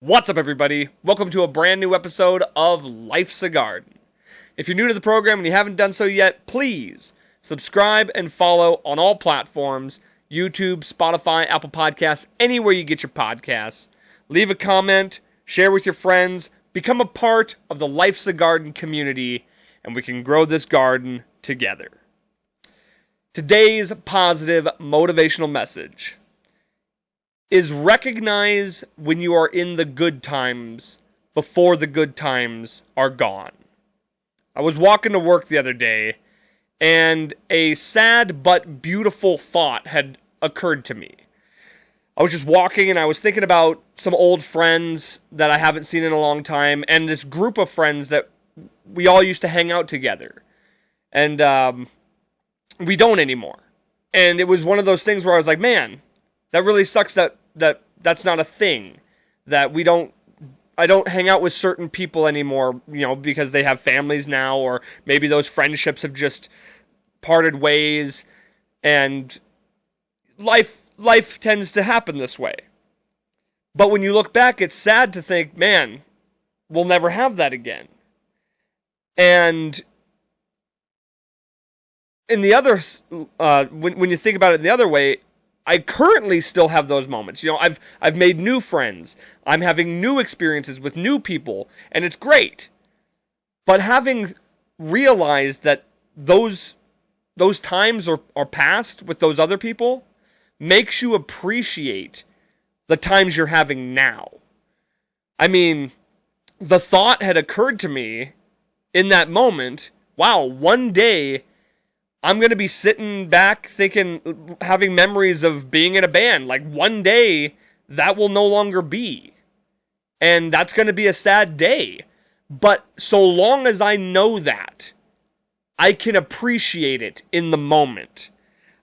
What's up, everybody? Welcome to a brand new episode of Life's a Garden. If you're new to the program and you haven't done so yet, please subscribe and follow on all platforms, YouTube, Spotify, Apple Podcasts, anywhere you get your podcasts. Leave a comment, share with your friends, become a part of the Life's a Garden community, and we can grow this garden together. Today's positive motivational message is recognize when you are in the good times before the good times are gone. I was walking to work the other day, and a sad but beautiful thought had occurred to me. I was just walking, and I was thinking about some old friends that I haven't seen in a long time, and this group of friends that we all used to hang out together. And we don't anymore. And it was one of those things where I was like, man, that really sucks that's not a thing. That I don't hang out with certain people anymore, because they have families now, or maybe those friendships have just parted ways, and life tends to happen this way. But when you look back, it's sad to think, man, we'll never have that again. And in the other, when you think about it in the other way, I currently still have those moments. I've made new friends. I'm having new experiences with new people, and it's great. But having realized that those times are past with those other people makes you appreciate the times you're having now. I mean, the thought had occurred to me in that moment, wow, one day I'm going to be sitting back thinking, having memories of being in a band. Like, one day, that will no longer be. And that's going to be a sad day. But so long as I know that, I can appreciate it in the moment.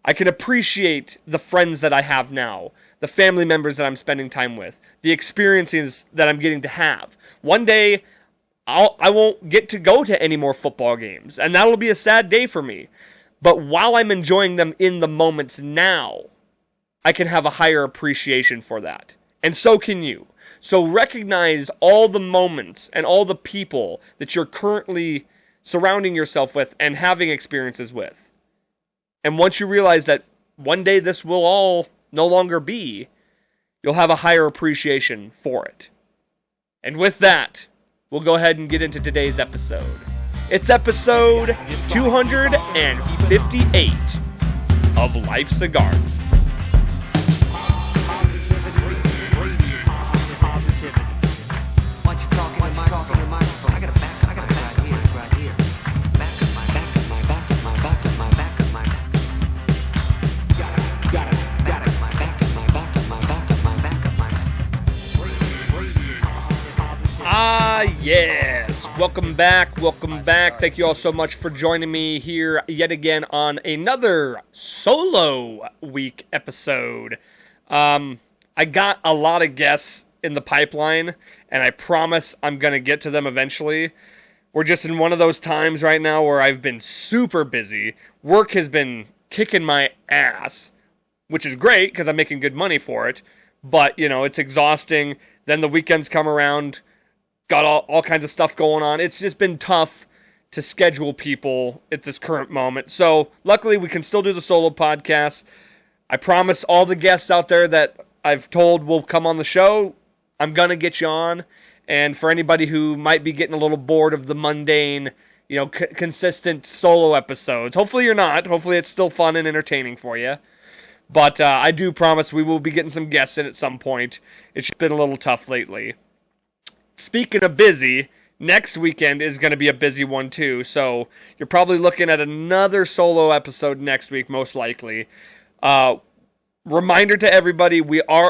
I can appreciate the friends that I have now, the family members that I'm spending time with, the experiences that I'm getting to have. One day, I won't get to go to any more football games, and that'll be a sad day for me. But while I'm enjoying them in the moments now, I can have a higher appreciation for that. And so can you. So recognize all the moments and all the people that you're currently surrounding yourself with and having experiences with. And once you realize that one day this will all no longer be, you'll have a higher appreciation for it. And with that, we'll go ahead and get into today's episode. It's episode 258 of Life's a Garden. Yes, welcome back. Thank you all so much for joining me here yet again on another solo week episode. I got a lot of guests in the pipeline, and I promise I'm going to get to them eventually. We're just in one of those times right now where I've been super busy. Work has been kicking my ass, which is great because I'm making good money for it. But, it's exhausting. Then the weekends come around. Got all kinds of stuff going on. It's just been tough to schedule people at this current moment. So luckily we can still do the solo podcast. I promise all the guests out there that I've told will come on the show, I'm going to get you on. And for anybody who might be getting a little bored of the mundane, consistent solo episodes, hopefully you're not. Hopefully it's still fun and entertaining for you. But I do promise we will be getting some guests in at some point. It's just been a little tough lately. Speaking of busy, next weekend is going to be a busy one too, so you're probably looking at another solo episode next week, most likely. Reminder to everybody,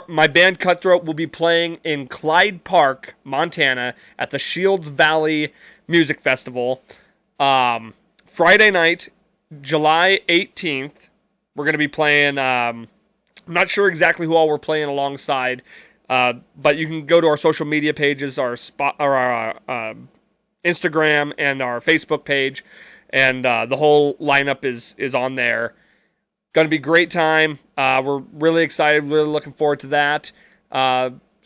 my band Cutthroat will be playing in Clyde Park, Montana, at the Shields Valley Music Festival. Friday night, July 18th, we're going to be playing, I'm not sure exactly who all we're playing alongside, but you can go to our social media pages, our Instagram and our Facebook page, and the whole lineup is on there. Going to be a great time. We're really excited, really looking forward to that.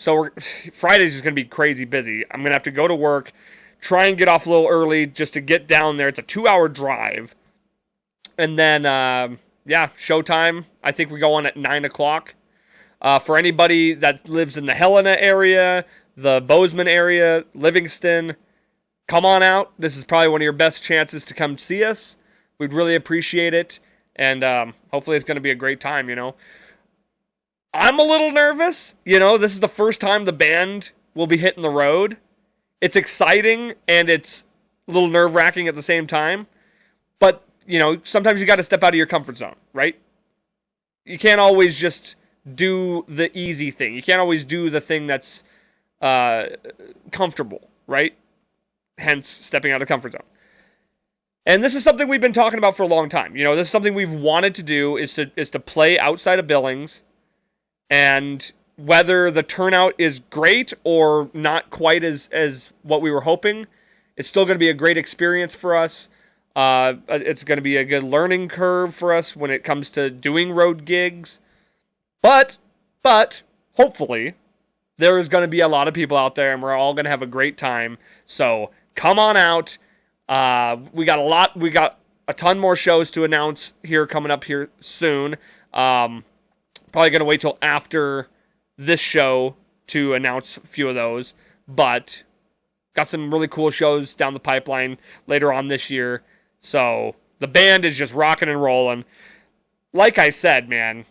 So Friday's just going to be crazy busy. I'm going to have to go to work, try and get off a little early just to get down there. It's a 2-hour drive. And then, showtime. I think we go on at 9 o'clock. For anybody that lives in the Helena area, the Bozeman area, Livingston, come on out. This is probably one of your best chances to come see us. We'd really appreciate it. And hopefully it's going to be a great time, I'm a little nervous. This is the first time the band will be hitting the road. It's exciting and it's a little nerve-wracking at the same time. But, sometimes you got to step out of your comfort zone, right? You can't always just do the easy thing. You can't always do the thing that's comfortable, right? Hence, stepping out of the comfort zone. And this is something we've been talking about for a long time. This is something we've wanted to do is to play outside of Billings. And whether the turnout is great or not quite as what we were hoping, it's still going to be a great experience for us. It's going to be a good learning curve for us when it comes to doing road gigs. But hopefully, there is going to be a lot of people out there and we're all going to have a great time. So come on out. We got a ton more shows to announce here coming up here soon. Probably going to wait till after this show to announce a few of those. But got some really cool shows down the pipeline later on this year. So the band is just rocking and rolling. Like I said, man,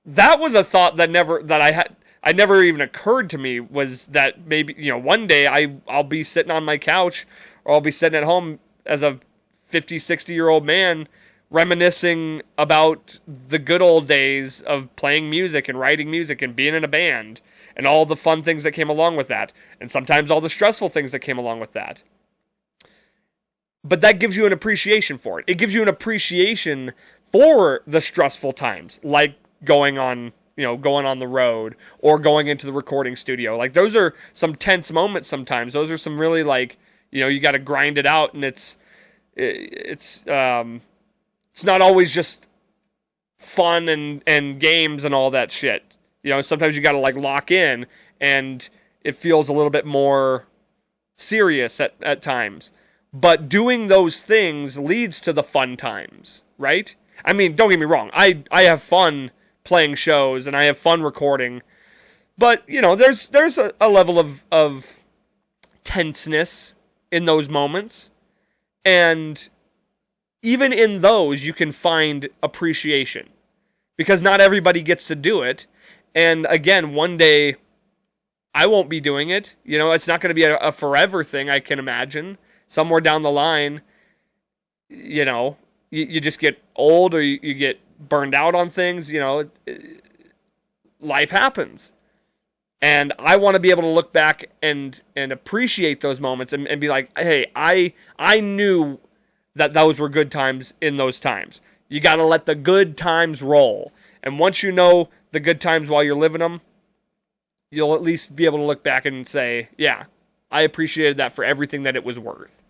that was a thought that never even occurred to me, was that maybe, one day I'll be sitting on my couch or I'll be sitting at home as a 50, 60-year-old man reminiscing about the good old days of playing music and writing music and being in a band and all the fun things that came along with that, and sometimes all the stressful things that came along with that. But that gives you an appreciation for it. It gives you an appreciation for the stressful times, like going on the road or going into the recording studio. Like, those are some tense moments sometimes. Those are some really, you got to grind it out, and it's not always just fun and games and all that shit. Sometimes you got to lock in, and it feels a little bit more serious at times. But doing those things leads to the fun times, right? I mean, don't get me wrong. I have fun playing shows and I have fun recording, but there's a level of tenseness in those moments, and even in those, you can find appreciation, because not everybody gets to do it. And again, one day I won't be doing it. It's not going to be a forever thing, I can imagine. Somewhere down the line, you just get old or you get burned out on things. Life happens. And I want to be able to look back and appreciate those moments and be like, hey, I knew that those were good times in those times. You got to let the good times roll. And once you know the good times while you're living them, you'll at least be able to look back and say, yeah, I appreciated that for everything that it was worth.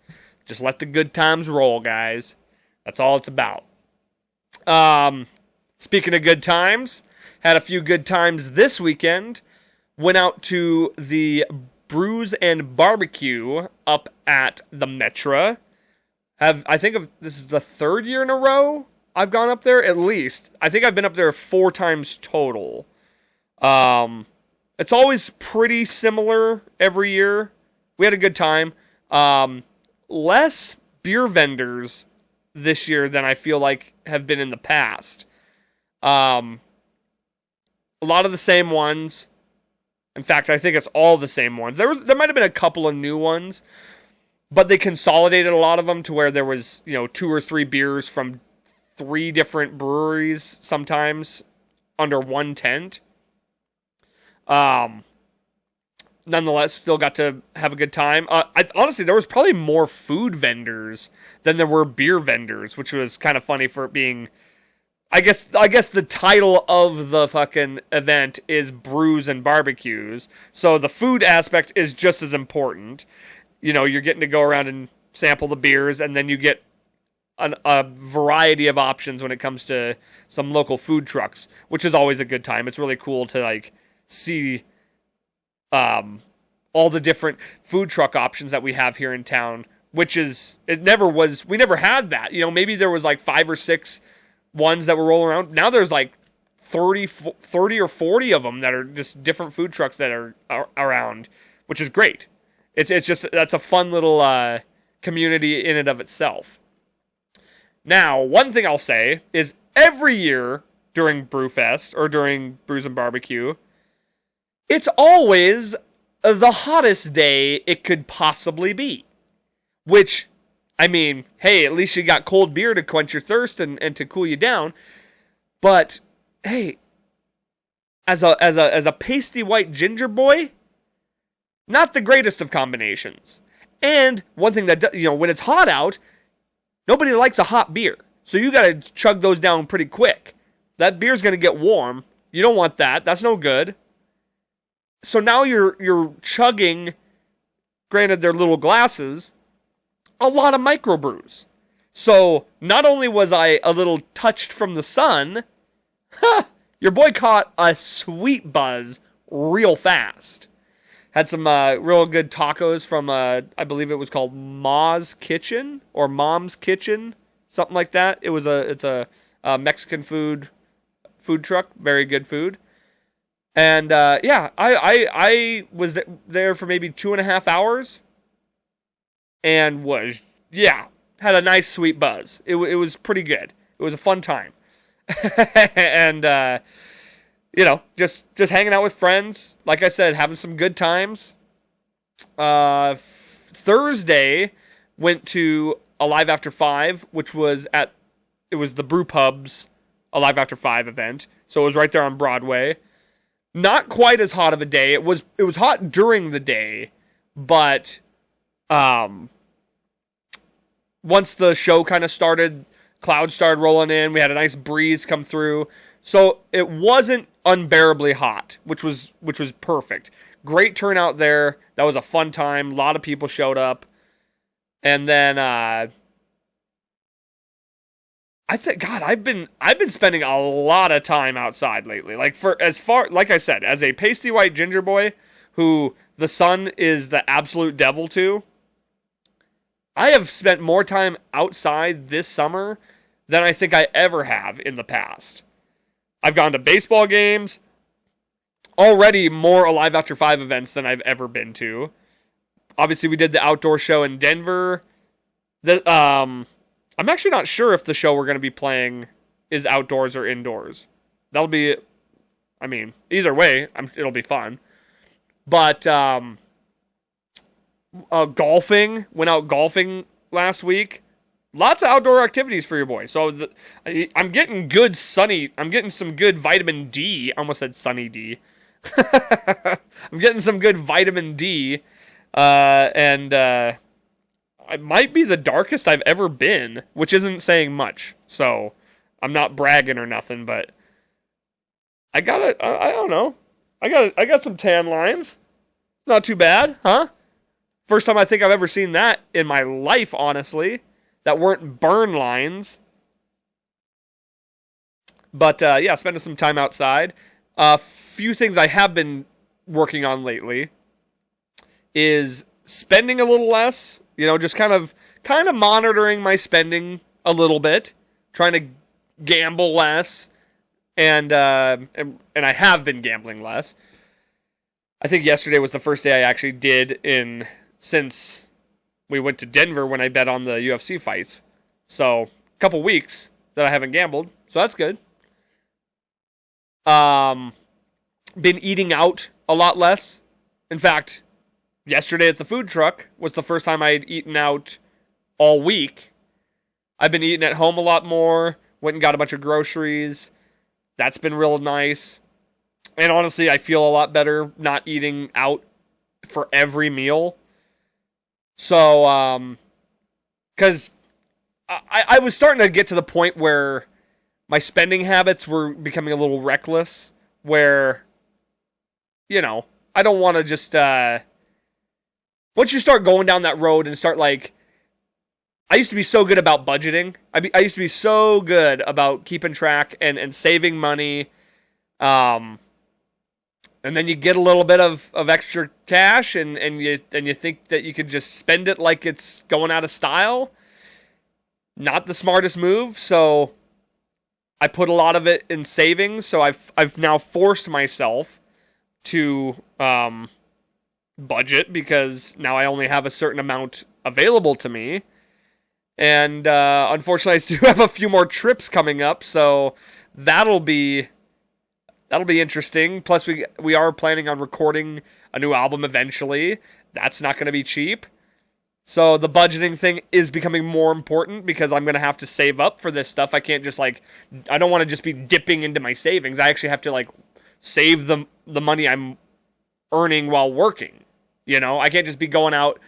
Just let the good times roll, guys. That's all it's about. Speaking of good times, had a few good times this weekend. Went out to the Brews and Barbecue up at the Metra. This is the third year in a row I've gone up there, at least. I think I've been up there 4 times total. It's always pretty similar every year. We had a good time. Less beer vendors this year than I feel like have been in the past. A lot of the same ones. In fact, I think it's all the same ones. There might have been a couple of new ones, but they consolidated a lot of them to where there was, 2 or 3 beers from 3 different breweries sometimes under one tent. Nonetheless, still got to have a good time. Honestly, there was probably more food vendors than there were beer vendors, which was kind of funny for it being... I guess the title of the fucking event is Brews and Barbecues, so the food aspect is just as important. You're getting to go around and sample the beers, and then you get a variety of options when it comes to some local food trucks, which is always a good time. It's really cool to see all the different food truck options that we have here in town, which is, we never had that. You know, maybe there was like 5 or 6 ones that were rolling around. Now there's like 30 or 40 of them that are just different food trucks that are around, which is great. It's just, that's a fun little community in and of itself. Now, one thing I'll say is every year during Brewfest or during Brews and Barbecue, it's always the hottest day it could possibly be. Which, I mean, hey, at least you got cold beer to quench your thirst and to cool you down. But hey, as a pasty white ginger boy, not the greatest of combinations. And one thing that, you know, when it's hot out, nobody likes a hot beer. So you got to chug those down pretty quick. That beer's going to get warm. You don't want that. That's no good. So now you're chugging, granted they're little glasses, a lot of microbrews. So not only was I a little touched from the sun, your boy caught a sweet buzz real fast. Had some real good tacos from, I believe it was called Ma's Kitchen or Mom's Kitchen, something like that. It's a Mexican food truck, very good food. And yeah, I was there for maybe 2.5 hours, and had a nice sweet buzz. It was pretty good. It was a fun time, and you know, just hanging out with friends. Like I said, having some good times. Thursday went to Alive After 5, which was the Brew Pub's Alive After 5 event. So it was right there on Broadway. Not quite as hot of a day. It was hot during the day, but once the show kind of started, clouds started rolling in. We had a nice breeze come through. So it wasn't unbearably hot, which was perfect. Great turnout there. That was a fun time. A lot of people showed up. And then I think, God, I've been spending a lot of time outside lately. Like like I said, as a pasty white ginger boy who the sun is the absolute devil to, I have spent more time outside this summer than I think I ever have in the past. I've gone to baseball games, already more Alive After 5 events than I've ever been to. Obviously, we did the outdoor show in Denver. I'm actually not sure if the show we're going to be playing is outdoors or indoors. That'll be, I mean, either way, it'll be fun. But golfing, went out golfing last week. Lots of outdoor activities for your boy. So I'm getting some good vitamin D. I almost said Sunny D. I'm getting some good vitamin D. And it might be the darkest I've ever been, which isn't saying much. So I'm not bragging or nothing, but I don't know. I got some tan lines. Not too bad, huh? First time I think I've ever seen that in my life, honestly. That weren't burn lines. But, yeah, spending some time outside. A few things I have been working on lately is spending a little less. You know, just kind of monitoring my spending a little bit. Trying to gamble less. And I have been gambling less. I think yesterday was the first day I actually did since we went to Denver when I bet on the UFC fights. So, a couple weeks that I haven't gambled. So that's good. Been eating out a lot less. In fact, yesterday at the food truck was the first time I had eaten out all week. I've been eating at home a lot more. Went and got a bunch of groceries. That's been real nice. And honestly, I feel a lot better not eating out for every meal. So, because I was starting to get to the point where my spending habits were becoming a little reckless, where, you know, I don't want to just, once you start going down that road and start like, I used to be so good about budgeting. I used to be so good about keeping track and saving money, And then you get a little bit of extra cash, and you think that you could just spend it like it's going out of style. Not the smartest move, so I put a lot of it in savings. So I've now forced myself to budget, because now I only have a certain amount available to me. And unfortunately, I still have a few more trips coming up, so that'll be interesting. Plus, we are planning on recording a new album eventually. That's not going to be cheap. So the budgeting thing is becoming more important, because I'm going to have to save up for this stuff. I can't just I don't want to just be dipping into my savings. I actually have to save the money I'm earning while working. I can't just be going out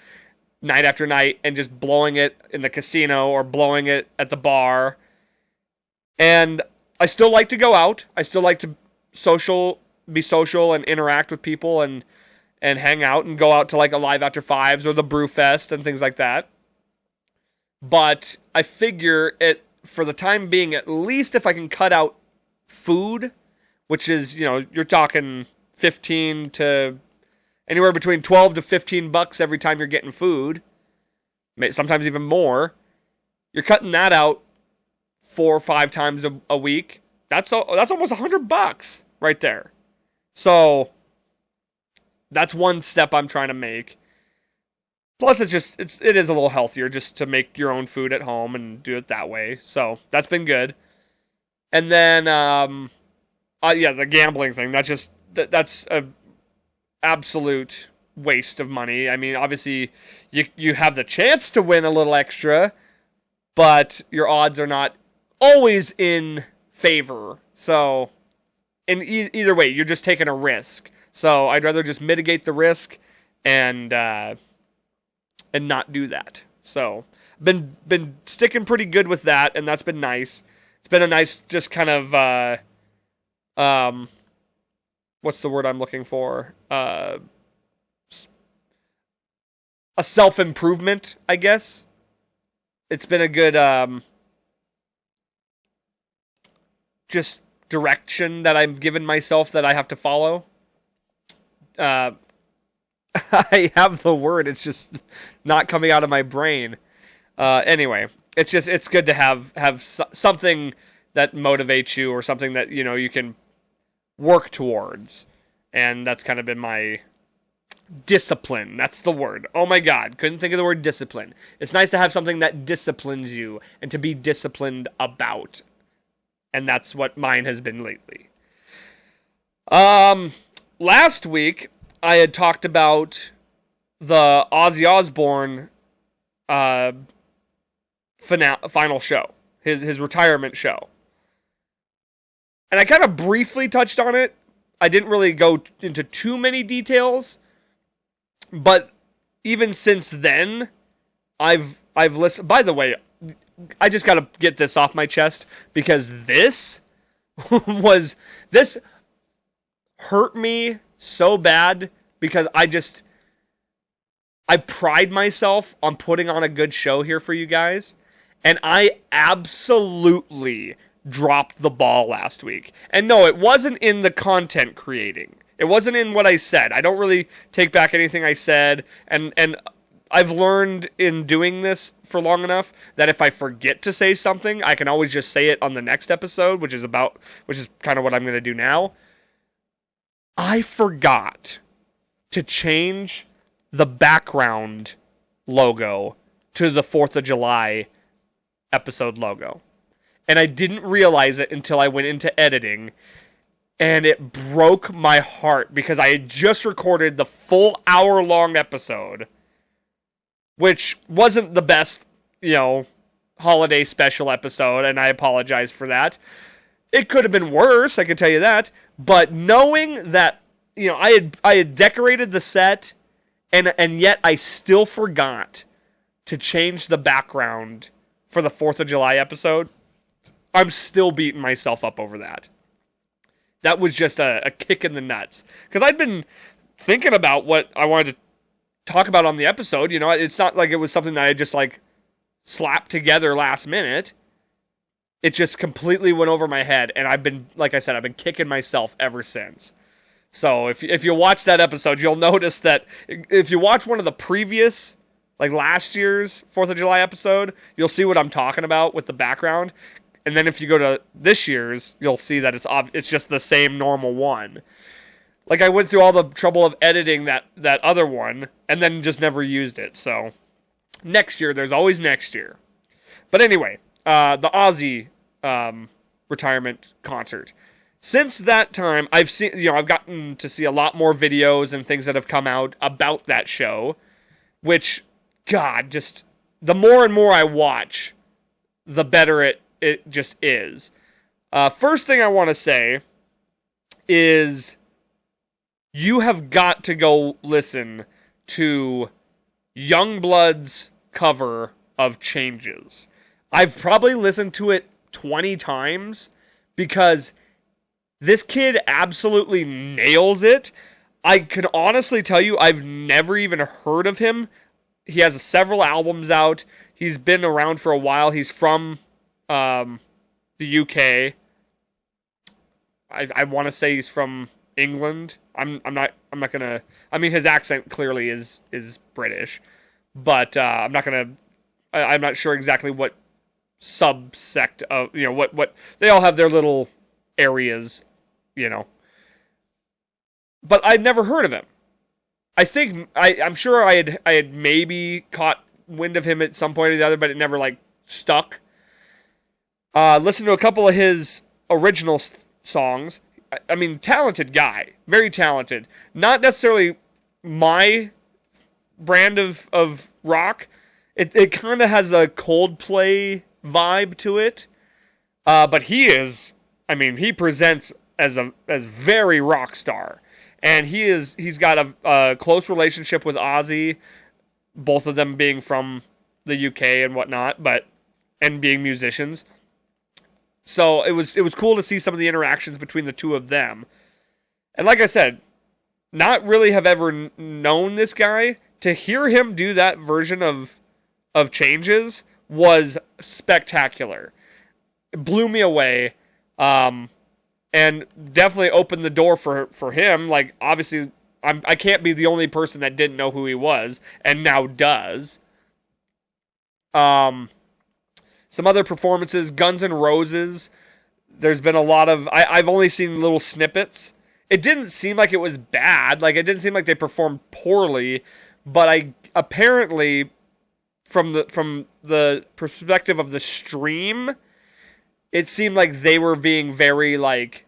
night after night and just blowing it in the casino or blowing it at the bar. And I still like to go out. I still like to be social and interact with people and hang out and go out to a Live After Fives or the Brew Fest and things like that. But I figure for the time being, at least if I can cut out food, which is, you're talking 15 to anywhere between 12 to 15 bucks every time you're getting food, sometimes even more. You're cutting that out 4 or 5 times a week. That's almost $100 right there. So that's one step I'm trying to make. Plus, it is a little healthier just to make your own food at home and do it that way. So that's been good. And then, the gambling thing. That's a absolute waste of money. I mean, obviously, you have the chance to win a little extra, but your odds are not always in favor. So, in either way, you're just taking a risk. So I'd rather just mitigate the risk and not do that. So been sticking pretty good with that, and that's been nice. It's been a nice, just kind of what's the word I'm looking for? A self-improvement, I guess. It's been a good just direction that I've given myself that I have to follow. I have the word, it's just not coming out of my brain. Anyway, it's good to have something that motivates you, or something that you can work towards, and that's kind of been my discipline. That's the word. Oh my God, couldn't think of the word discipline. It's nice to have something that disciplines you and to be disciplined about, and that's what mine has been lately. Last week, I had talked about the Ozzy Osbourne final show, his retirement show. And I kind of briefly touched on it. I didn't really go into too many details, but even since then, I've listened. By the way, I just got to get this off my chest, because this hurt me so bad, because I pride myself on putting on a good show here for you guys, and I absolutely dropped the ball last week. And no, it wasn't in the content creating. It wasn't in what I said. I don't really take back anything I said, and I've learned in doing this for long enough that if I forget to say something, I can always just say it on the next episode, which is kind of what I'm going to do now. I forgot to change the background logo to the 4th of July episode logo. And I didn't realize it until I went into editing, and it broke my heart, because I had just recorded the full hour-long episode, which wasn't the best, holiday special episode, and I apologize for that. It could have been worse, I can tell you that. But knowing that, I had decorated the set, and yet I still forgot to change the background for the 4th of July episode, I'm still beating myself up over that. That was just a kick in the nuts. Because I'd been thinking about what I wanted to talk about on the episode. It's not like it was something that I just slapped together last minute. It just completely went over my head, and like I said, I've been kicking myself ever since. So if you watch that episode, you'll notice that if you watch one of the previous, like last year's 4th of July episode, you'll see what I'm talking about with the background. And then if you go to this year's, you'll see that it's just the same normal one. Like, I went through all the trouble of editing that other one, and then just never used it. So, next year, there's always next year. But anyway, the Ozzy retirement concert. Since that time, I've gotten to see a lot more videos and things that have come out about that show, which, God, just, the more and more I watch, the better it just is. First thing I want to say is you have got to go listen to Youngblood's cover of Changes. I've probably listened to it 20 times because this kid absolutely nails it. I can honestly tell you I've never even heard of him. He has several albums out. He's been around for a while. He's from the UK. I want to say he's from England. I'm not gonna. I mean, his accent clearly is British, but I'm not sure exactly what subsect of what they all have their little areas, But I'd never heard of him. I think I'm sure I had maybe caught wind of him at some point or the other, but it never stuck. Listened to a couple of his original songs. I mean, talented guy. Very talented. Not necessarily my brand of rock. It kind of has a Coldplay vibe to it. But he presents as very rock star. And he's got a close relationship with Ozzy, both of them being from the UK and whatnot, and being musicians. So it was cool to see some of the interactions between the two of them. And like I said, not really have ever known this guy. To hear him do that version of Changes was spectacular. It blew me away. And definitely opened the door for him. Like, obviously, I can't be the only person that didn't know who he was, and now does. Some other performances, Guns N' Roses. There's been a lot of... I've only seen little snippets. It didn't seem like it was bad. Like, it didn't seem like they performed poorly. But apparently, from the perspective of the stream, it seemed like they were being very, like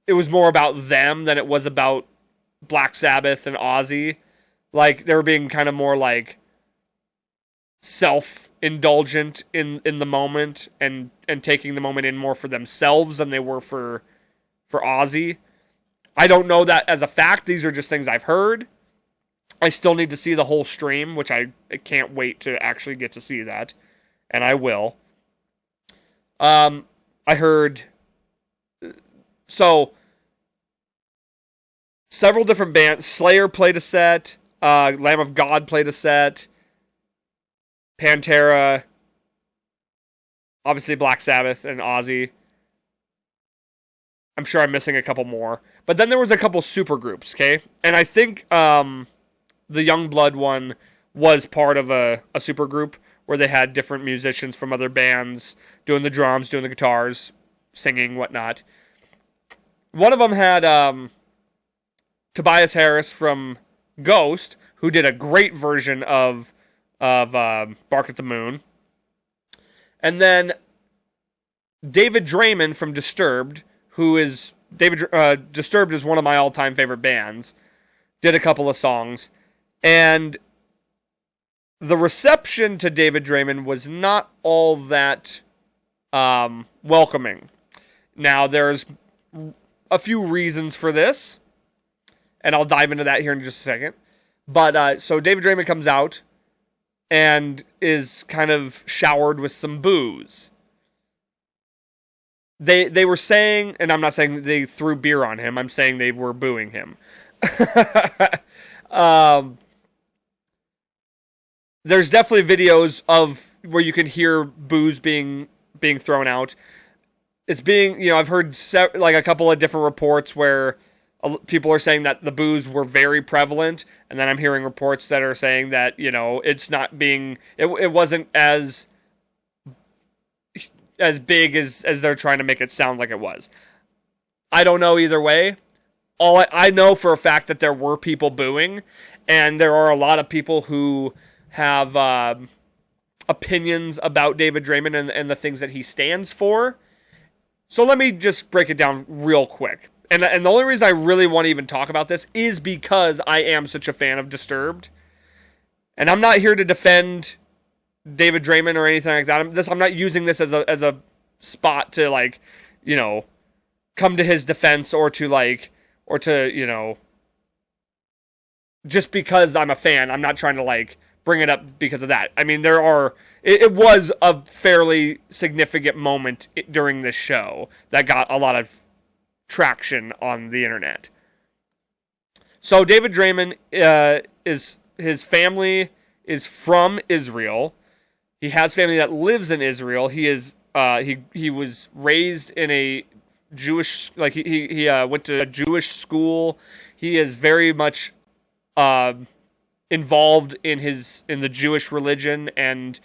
it was more about them than it was about Black Sabbath and Ozzy. Like, they were being kind of more, self-indulgent in the moment and taking the moment in more for themselves than they were for Ozzy. I don't know that as a fact. These are just things I've heard. I still need to see the whole stream, which I can't wait to actually get to see that. And I will. I heard... So, several different bands. Slayer played a set. Lamb of God played a set. Pantera. Obviously Black Sabbath and Ozzy. I'm sure I'm missing a couple more. But then there was a couple super groups, okay? And I think the Youngblood one was part of a super group where they had different musicians from other bands doing the drums, doing the guitars, singing, whatnot. One of them had Tobias Harris from Ghost, who did a great version of Bark at the Moon. And then David Draymond from Disturbed, who is... Disturbed is one of my all-time favorite bands, did a couple of songs. And the reception to David Draymond was not all that welcoming. Now, there's a few reasons for this, and I'll dive into that here in just a second. But, so David Draymond comes out and is kind of showered with some booze. They were saying, and I'm not saying they threw beer on him, I'm saying they were booing him. There's definitely videos of where you can hear booze being thrown out. it's being, I've heard like a couple of different reports where people are saying that the boos were very prevalent, and then I'm hearing reports that are saying that, it's not being, it wasn't as big as they're trying to make it sound like it was. I don't know either way. All I know for a fact that there were people booing, and there are a lot of people who have opinions about David Draymond and the things that he stands for. So let me just break it down real quick. And the only reason I really want to even talk about this is because I am such a fan of Disturbed. And I'm not here to defend David Draymond or anything like that. I'm not using this as a spot to, like, come to his defense or to just because I'm a fan. I'm not trying to, like, bring it up because of that. I mean, it was a fairly significant moment during this show that got a lot of traction on the internet. So David Draymond his family is from Israel. He has family that lives in Israel. He is he was raised in a Jewish, like he went to a Jewish school. He is very much involved in the Jewish religion, and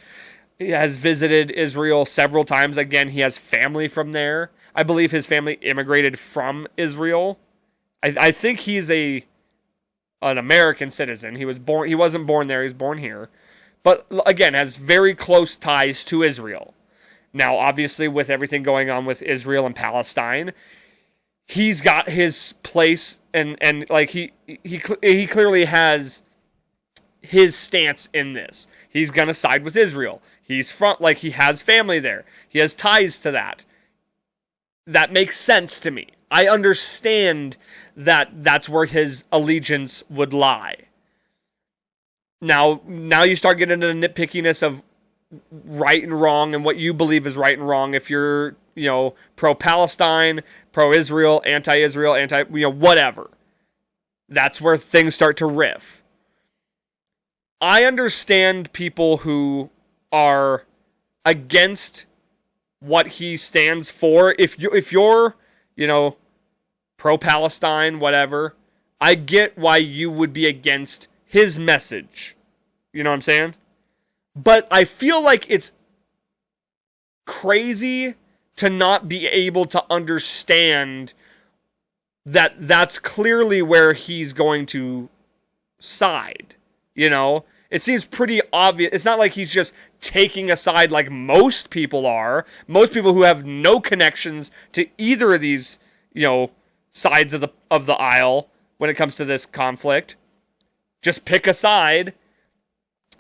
he has visited Israel several times. Again, he has family from there. I believe his family immigrated from Israel. I think he's an American citizen. He wasn't born there. He was born here. But again, has very close ties to Israel. Now, obviously, with everything going on with Israel and Palestine, he's got his place, and like he clearly has his stance in this. He's gonna side with Israel. He has family there. He has ties to that. That makes sense to me. I understand that that's where his allegiance would lie. Now you start getting into the nitpickiness of right and wrong and what you believe is right and wrong. If you're, pro-Palestine, pro-Israel, anti-Israel, whatever. That's where things start to riff. I understand people who are against what he stands for. If you're, pro-Palestine, whatever, I get why you would be against his message. You know what I'm saying? But I feel like it's crazy to not be able to understand that that's clearly where he's going to side. It seems pretty obvious. It's not like he's just taking a side like most people are. Most people who have no connections to either of these, sides of the aisle when it comes to this conflict, just pick a side.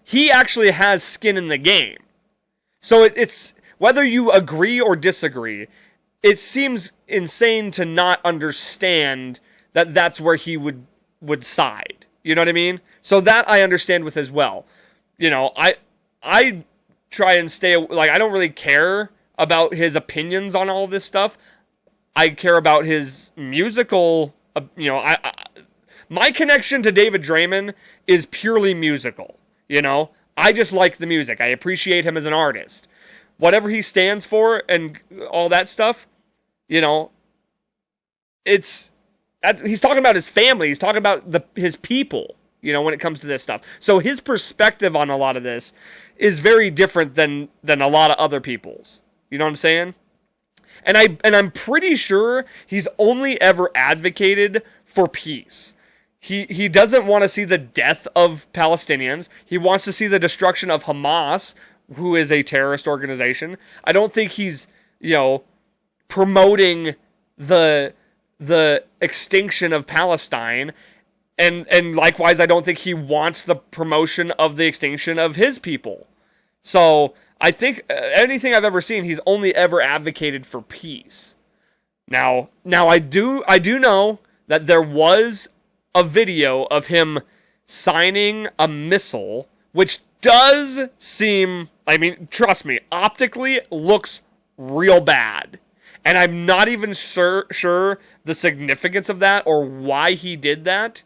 He actually has skin in the game. So it's whether you agree or disagree, it seems insane to not understand that that's where he would side. You know what I mean? So that I understand with as well. I try and stay, like, I don't really care about his opinions on all this stuff. I care about his musical, my connection to David Draymond is purely musical. I just like the music. I appreciate him as an artist. Whatever he stands for and all that stuff, he's talking about his family. He's talking about his people, when it comes to this stuff. So his perspective on a lot of this is very different than a lot of other people's. You know what I'm saying? And I'm pretty sure he's only ever advocated for peace. He doesn't want to see the death of Palestinians. He wants to see the destruction of Hamas, who is a terrorist organization. I don't think he's, promoting the extinction of Palestine. And likewise, I don't think he wants the promotion of the extinction of his people. So I think anything I've ever seen, he's only ever advocated for peace. Now I do know that there was a video of him signing a missile, which does seem, trust me, optically looks real bad. And I'm not even sure the significance of that or why he did that.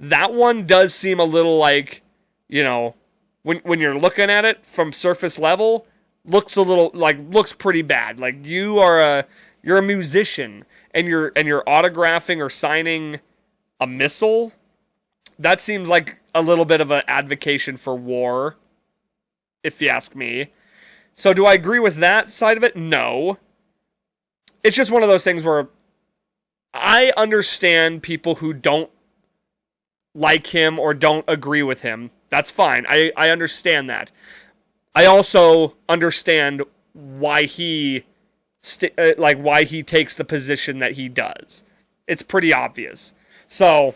That one does seem a little like, when you're looking at it from surface level, looks pretty bad. Like you're a musician and you're autographing or signing a missile. That seems like a little bit of an advocation for war, if you ask me. So do I agree with that side of it? No. It's just one of those things where I understand people who don't like him or don't agree with him. That's fine. I understand that. I also understand why he why he takes the position that he does. It's pretty obvious. So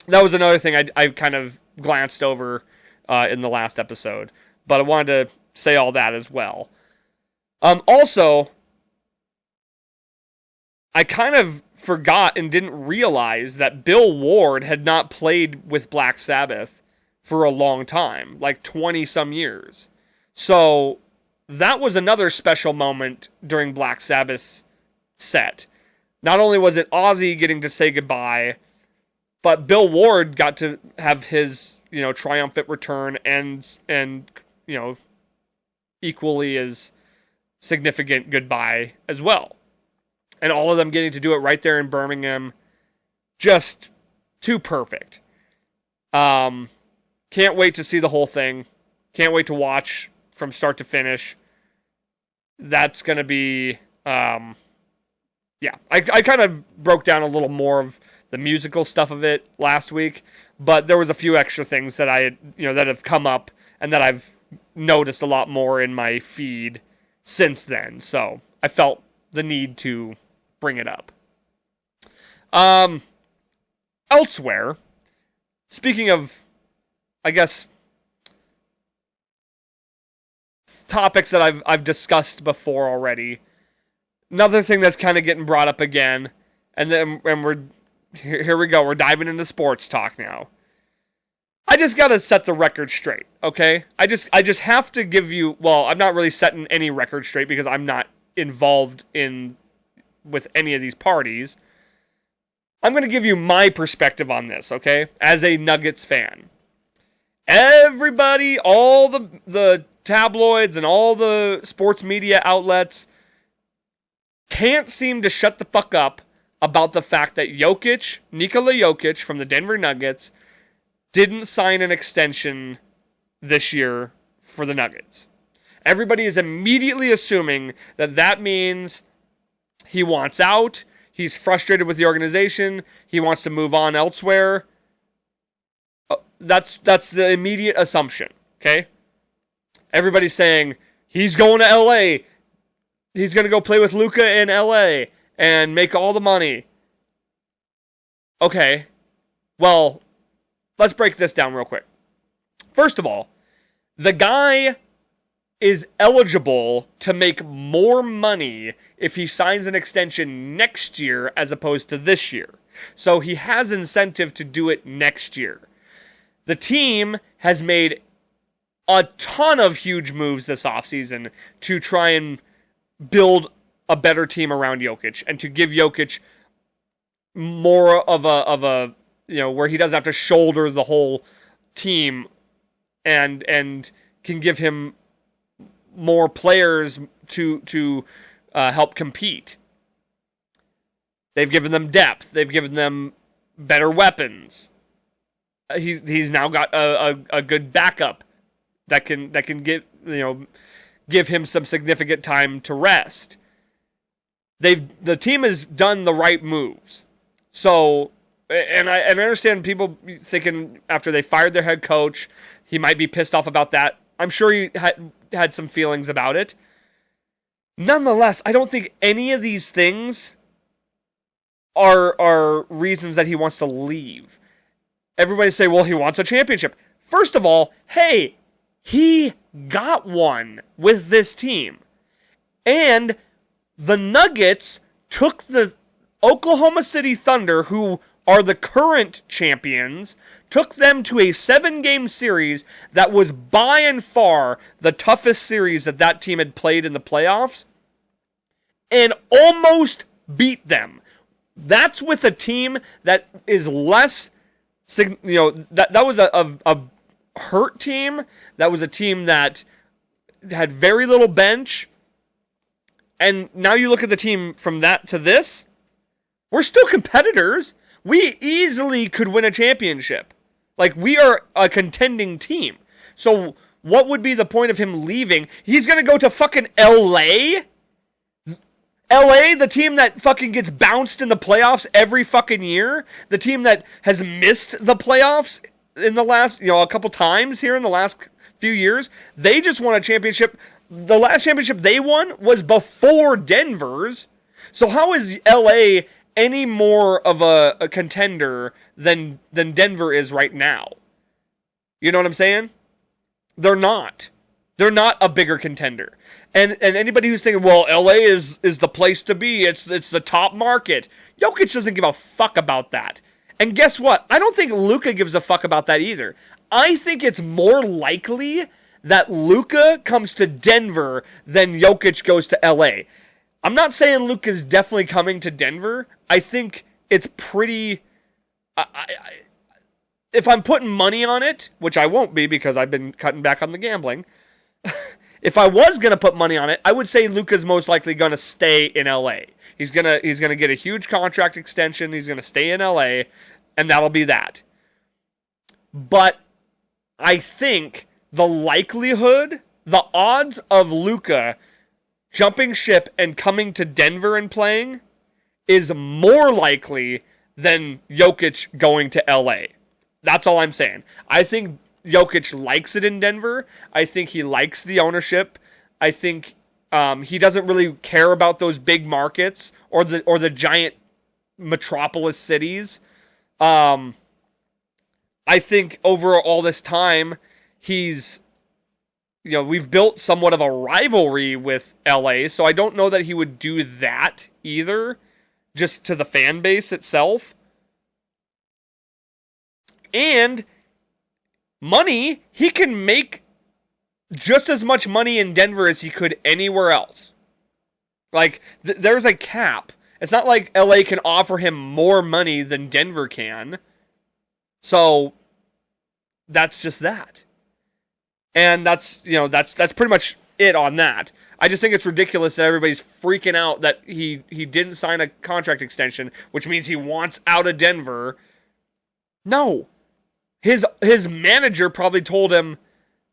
that was another thing I kind of glanced over in the last episode, but I wanted to say all that as well. Also, I kind of forgot and didn't realize that Bill Ward had not played with Black Sabbath for a long time, like 20-some years. So that was another special moment during Black Sabbath's set. Not only was it Ozzy getting to say goodbye, but Bill Ward got to have his, triumphant return and equally as significant goodbye as well. And all of them getting to do it right there in Birmingham. Just too perfect. Can't wait to see the whole thing. Can't wait to watch from start to finish. That's going to be... I kind of broke down a little more of the musical stuff of it last week. But there was a few extra things that that have come up and that I've noticed a lot more in my feed since then. So I felt the need to bring it up. Elsewhere, speaking of, I guess, topics that I've discussed before already, another thing that's kind of getting brought up again, and here we go, we're diving into sports talk now. I just gotta set the record straight, okay? I just have to give you, well, I'm not really setting any record straight because I'm not involved with any of these parties. I'm going to give you my perspective on this, okay? As a Nuggets fan. Everybody, all the tabloids and all the sports media outlets can't seem to shut the fuck up about the fact that Nikola Jokic from the Denver Nuggets didn't sign an extension this year for the Nuggets. Everybody is immediately assuming that means he wants out. He's frustrated with the organization. He wants to move on elsewhere. That's the immediate assumption, okay? Everybody's saying, he's going to LA. He's going to go play with Luka in LA and make all the money. Okay, well, let's break this down real quick. First of all, the guy is eligible to make more money if he signs an extension next year as opposed to this year. So he has incentive to do it next year. The team has made a ton of huge moves this offseason to try and build a better team around Jokic and to give Jokic more of a where he doesn't have to shoulder the whole team and can give him more players to help compete. They've given them depth. They've given them better weapons. He's now got a good backup that can give him some significant time to rest. The team has done the right moves. So, and I understand people thinking after they fired their head coach, he might be pissed off about that. I'm sure he had some feelings about it. Nonetheless, I don't think any of these things are reasons that he wants to leave. Everybody say, well, he wants a championship. First of all, hey, he got one with this team. And the Nuggets took the Oklahoma City Thunder, who are the current champions, took them to a 7-game series that was by and far the toughest series that team had played in the playoffs, and almost beat them. That's with a team that is less, that was a hurt team. That was a team that had very little bench. And now you look at the team from that to this. We're still competitors. We easily could win a championship. Like, we are a contending team. So what would be the point of him leaving? He's going to go to fucking LA? LA, the team that fucking gets bounced in the playoffs every fucking year? The team that has missed the playoffs in the last, a couple times here in the last few years? They just won a championship. The last championship they won was before Denver's. So how is LA any more of a contender than Denver is right now? You know what I'm saying? They're not. They're not a bigger contender. And anybody who's thinking, well, LA is the place to be. It's the top market. Jokic doesn't give a fuck about that. And guess what? I don't think Luka gives a fuck about that either. I think it's more likely that Luka comes to Denver than Jokic goes to LA. I'm not saying Luka's definitely coming to Denver. I think it's pretty... if I'm putting money on it, which I won't be because I've been cutting back on the gambling... If I was going to put money on it, I would say Luka's most likely going to stay in LA. He's going to get a huge contract extension. He's going to stay in LA, and that'll be that. But I think the likelihood, the odds of Luka jumping ship and coming to Denver and playing is more likely than Jokic going to LA. That's all I'm saying. I think Jokic likes it in Denver. I think he likes the ownership. I think he doesn't really care about those big markets or the giant metropolis cities. I think over all this time, we've built somewhat of a rivalry with LA, so I don't know that he would do that either, just to the fan base itself. And money, he can make just as much money in Denver as he could anywhere else. Like, there's a cap. It's not like LA can offer him more money than Denver can. So, that's just that. And that's pretty much it on that. I just think it's ridiculous that everybody's freaking out that he didn't sign a contract extension, which means he wants out of Denver. No. His manager probably told him,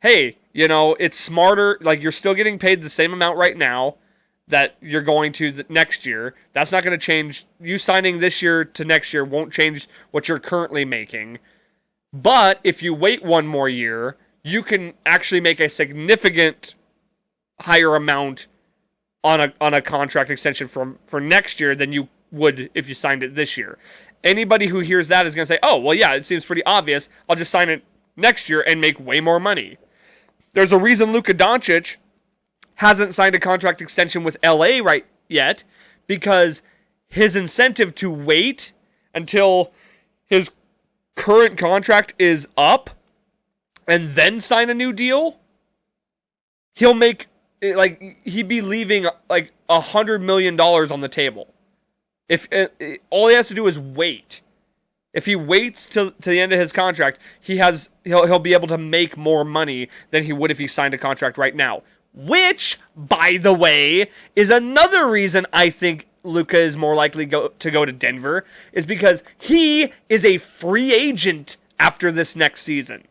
hey, it's smarter, like, you're still getting paid the same amount right now that you're going to next year. That's not going to change. You signing this year to next year won't change what you're currently making. But if you wait one more year, you can actually make a significant higher amount on a contract extension for next year than you would if you signed it this year. Anybody who hears that is going to say, oh, well, yeah, it seems pretty obvious. I'll just sign it next year and make way more money. There's a reason Luka Doncic hasn't signed a contract extension with LA right yet, because his incentive to wait until his current contract is up and then sign a new deal, he'll make, he'd be leaving like $100 million on the table. If all he has to do is wait. If he waits to the end of his contract, he'll be able to make more money than he would if he signed a contract right now. Which, by the way, is another reason I think Luka is more likely to go to Denver, is because he is a free agent after this next season.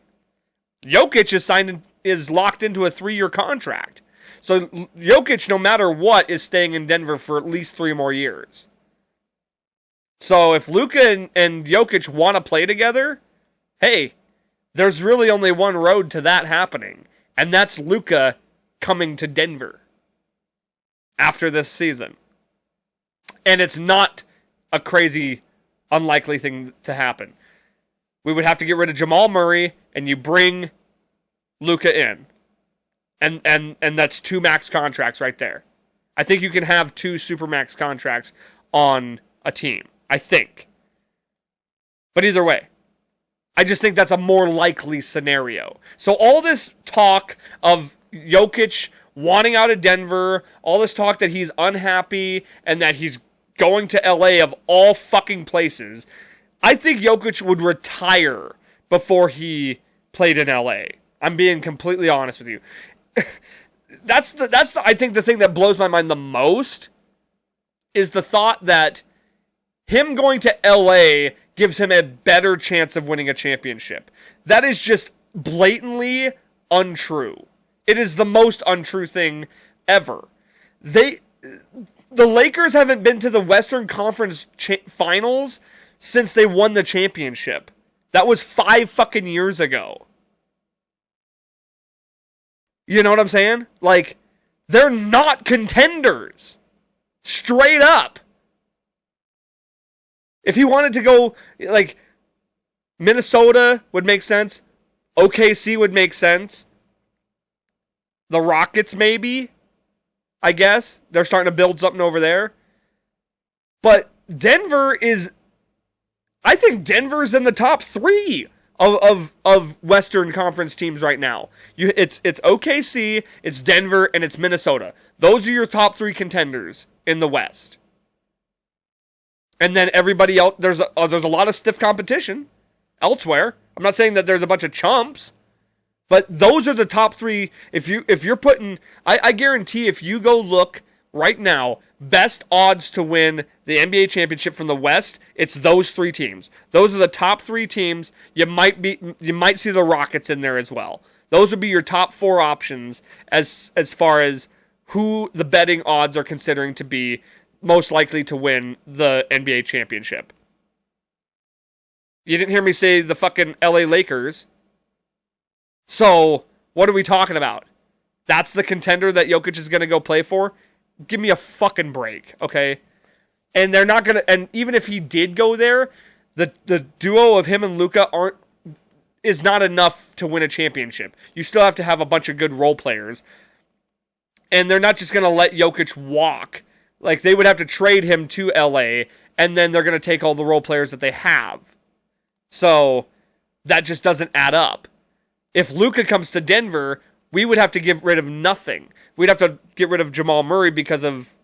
Jokic is locked into a 3-year contract. So Jokic, no matter what, is staying in Denver for at least 3 more years. So if Luka and Jokic want to play together, hey, there's really only one road to that happening, and that's Luka coming to Denver after this season. And it's not a crazy, unlikely thing to happen. We would have to get rid of Jamal Murray, and you bring Luka in. And that's 2 max contracts right there. I think you can have 2 supermax contracts on a team. I think. But either way, I just think that's a more likely scenario. So all this talk of Jokic wanting out of Denver, all this talk that he's unhappy and that he's going to LA of all fucking places, I think Jokic would retire before he played in LA. I'm being completely honest with you. that's I think the thing that blows my mind the most is the thought that him going to LA gives him a better chance of winning a championship. That is just blatantly untrue. It is the most untrue thing ever. The Lakers haven't been to the Western Conference Finals since they won the championship. That was 5 fucking years ago. You know what I'm saying? Like, they're not contenders. Straight up. If he wanted to go, like, Minnesota would make sense. OKC would make sense. The Rockets, maybe. I guess. They're starting to build something over there. But Denver is... I think Denver's in the top 3 of Western Conference teams right now. It's OKC, it's Denver, and it's Minnesota. Those are your top 3 contenders in the West. And then everybody else, there's a lot of stiff competition elsewhere. I'm not saying that there's a bunch of chumps, but those are the top 3. If you're putting, I guarantee if you go look right now, best odds to win the NBA championship from the West, it's those 3 teams. Those are the top 3 teams. You might see the Rockets in there as well. Those would be your top 4 options as far as who the betting odds are considering to be most likely to win the NBA championship. You didn't hear me say the fucking LA Lakers. So, what are we talking about? That's the contender that Jokic is going to go play for? Give me a fucking break, okay? And they're not going to... And even if he did go there, the duo of him and Luka is not enough to win a championship. You still have to have a bunch of good role players. And they're not just going to let Jokic walk. Like, they would have to trade him to LA, and then they're going to take all the role players that they have. So, that just doesn't add up. If Luka comes to Denver, we would have to get rid of nothing. We'd have to get rid of Jamal Murray because of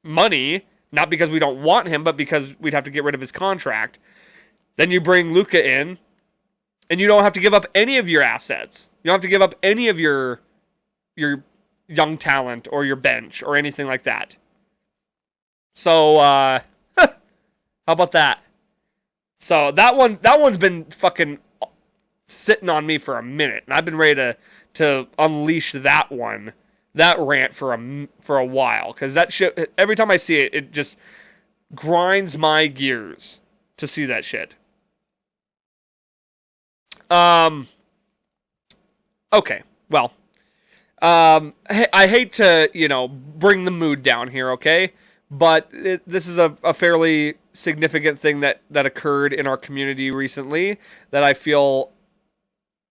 money, not because we don't want him, but because we'd have to get rid of his contract. Then you bring Luka in, and you don't have to give up any of your assets. You don't have to give up any of your young talent or your bench or anything like that. So, how about that? So, that one's been fucking sitting on me for a minute, and I've been ready to unleash that rant for a while, because that shit, every time I see it, it just grinds my gears to see that shit. Okay, well, I hate to, bring the mood down here, okay? But this is a fairly significant thing that occurred in our community recently that I feel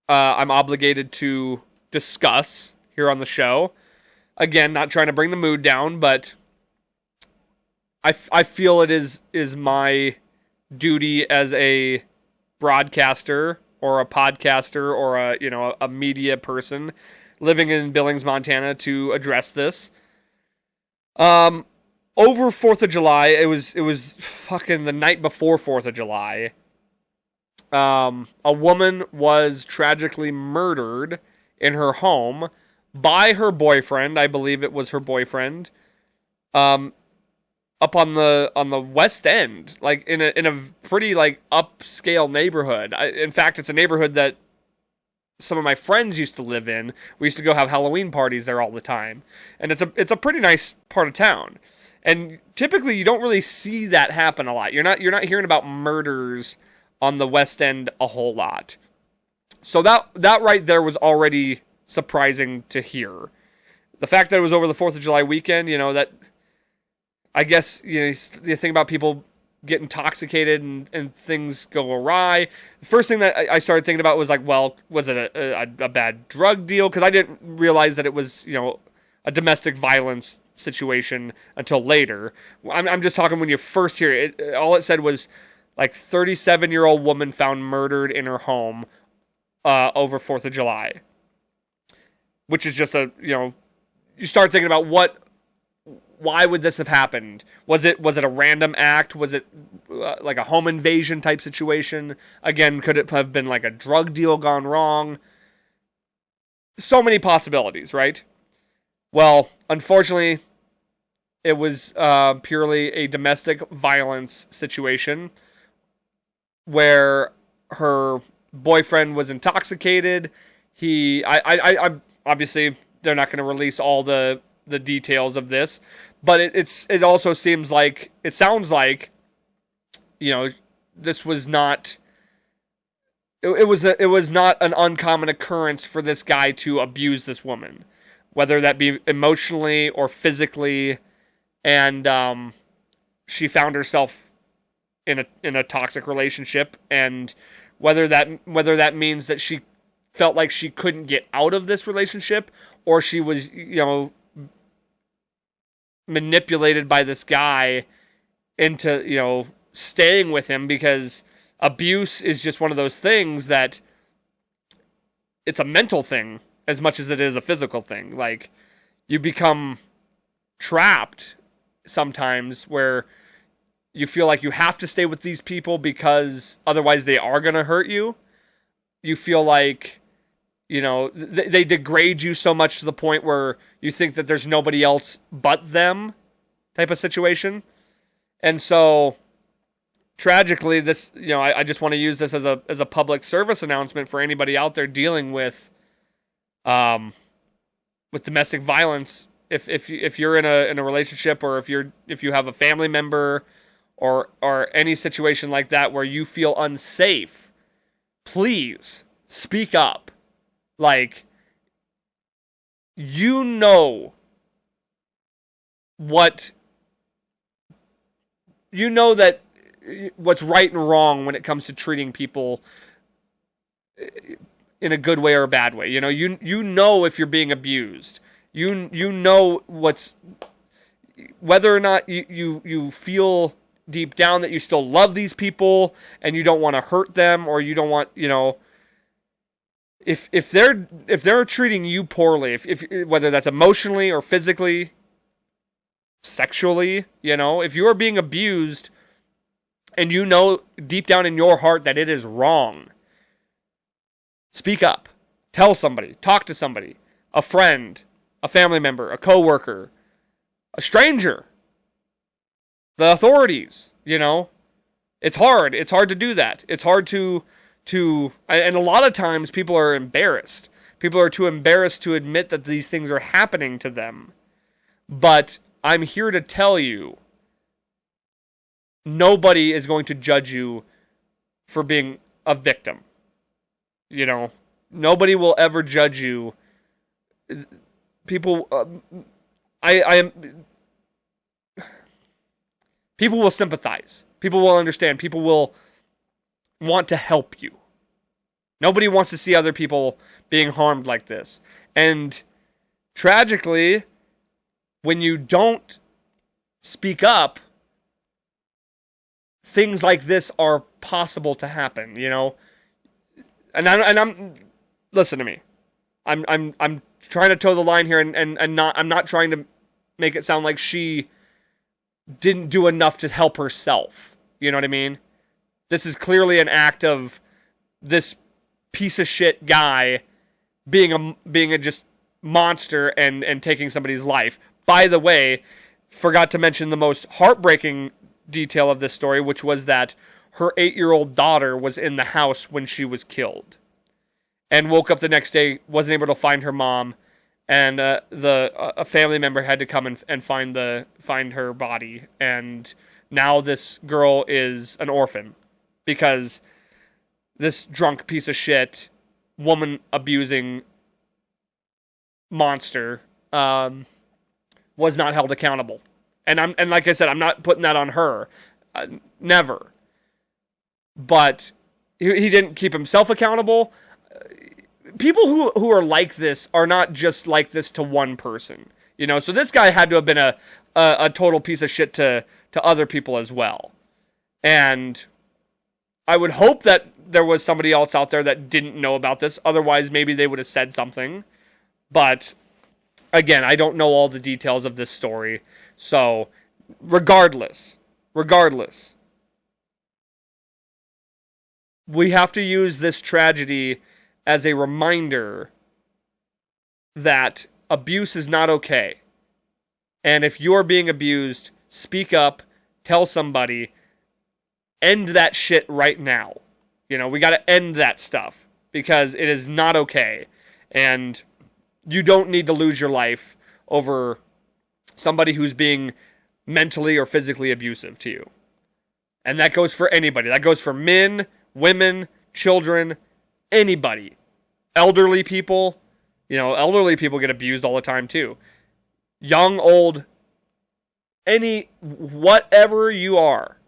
I'm obligated to discuss here on the show. Again, not trying to bring the mood down, but I feel it is my duty as a broadcaster or a podcaster or a media person living in Billings, Montana, to address this. Over 4th of July, it was fucking the night before 4th of July. A woman was tragically murdered in her home by her boyfriend. I believe it was her boyfriend. Up on the West End, like in a pretty like upscale neighborhood. In fact, it's a neighborhood that some of my friends used to live in. We used to go have Halloween parties there all the time, and it's a pretty nice part of town. And typically, you don't really see that happen a lot. You're not hearing about murders on the West End a whole lot. So that right there was already surprising to hear. The fact that it was over the 4th of July weekend, that I guess you think about people get intoxicated and things go awry. The first thing that I started thinking about was like, well, was it a bad drug deal? Because I didn't realize that it was a domestic violence situation until later. I'm just talking when you first hear it. All it said was like 37-year-old woman found murdered in her home over 4th of July, which is just you start thinking about why would this have happened? Was it a random act? Was it like a home invasion type situation? Again, could it have been like a drug deal gone wrong? So many possibilities, right? Well, unfortunately, it was purely a domestic violence situation where her boyfriend was intoxicated. I obviously they're not going to release all the details of this, but it also seems like it sounds like, this was not. It was not an uncommon occurrence for this guy to abuse this woman, whether that be emotionally or physically, and she found herself in a toxic relationship, and whether that means that she felt like she couldn't get out of this relationship, or she was manipulated by this guy into staying with him, because abuse is just one of those things that it's a mental thing as much as it is a physical thing. Like, you become trapped sometimes where you feel like you have to stay with these people because otherwise they are going to hurt you. You feel like, they degrade you so much to the point where you think that there's nobody else but them, type of situation. And so, tragically, this, I just want to use this as a public service announcement for anybody out there dealing with domestic violence. If you're in a relationship, or if you have a family member or any situation like that where you feel unsafe, please speak up. Like, that what's right and wrong when it comes to treating people in a good way or a bad way. You know if you're being abused. You know whether or not you feel deep down that you still love these people and you don't want to hurt them, or you don't want, if they're treating you poorly, if whether that's emotionally or physically, sexually, if you are being abused and you know deep down in your heart that it is wrong, speak up. Tell somebody. Talk to somebody. A friend, a family member, a coworker, a stranger, the authorities. It's hard. It's hard to do that. It's hard to and a lot of times people are embarrassed. People are too embarrassed to admit that these things are happening to them. But I'm here to tell you, nobody is going to judge you for being a victim. Nobody will ever judge you. People, people will sympathize. People will understand. People will want to help you. Nobody wants to see other people being harmed like this. And tragically, when you don't speak up, things like this are possible to happen, And I'm listen to me. I'm trying to toe the line here, and I'm not trying to make it sound like she didn't do enough to help herself. You know what I mean? This is clearly an act of this piece of shit guy being a just monster and taking somebody's life. By the way, forgot to mention the most heartbreaking detail of this story, which was that her 8-year-old daughter was in the house when she was killed, and woke up the next day, wasn't able to find her mom, and a family member had to come and find her body, and now this girl is an orphan because this drunk piece of shit, woman abusing monster was not held accountable. And like I said, I'm not putting that on her. Never. But he didn't keep himself accountable. People who are like this are not just like this to one person. So this guy had to have been a total piece of shit to other people as well. And I would hope that there was somebody else out there that didn't know about this. Otherwise, maybe they would have said something. But again, I don't know all the details of this story. So, regardless, we have to use this tragedy as a reminder that abuse is not okay. And if you're being abused, speak up, tell somebody, end that shit right now. We got to end that stuff because it is not okay. And you don't need to lose your life over somebody who's being mentally or physically abusive to you. And that goes for anybody. That goes for men, women, children, anybody. Elderly people. Elderly people get abused all the time too. Young, old, whatever you are.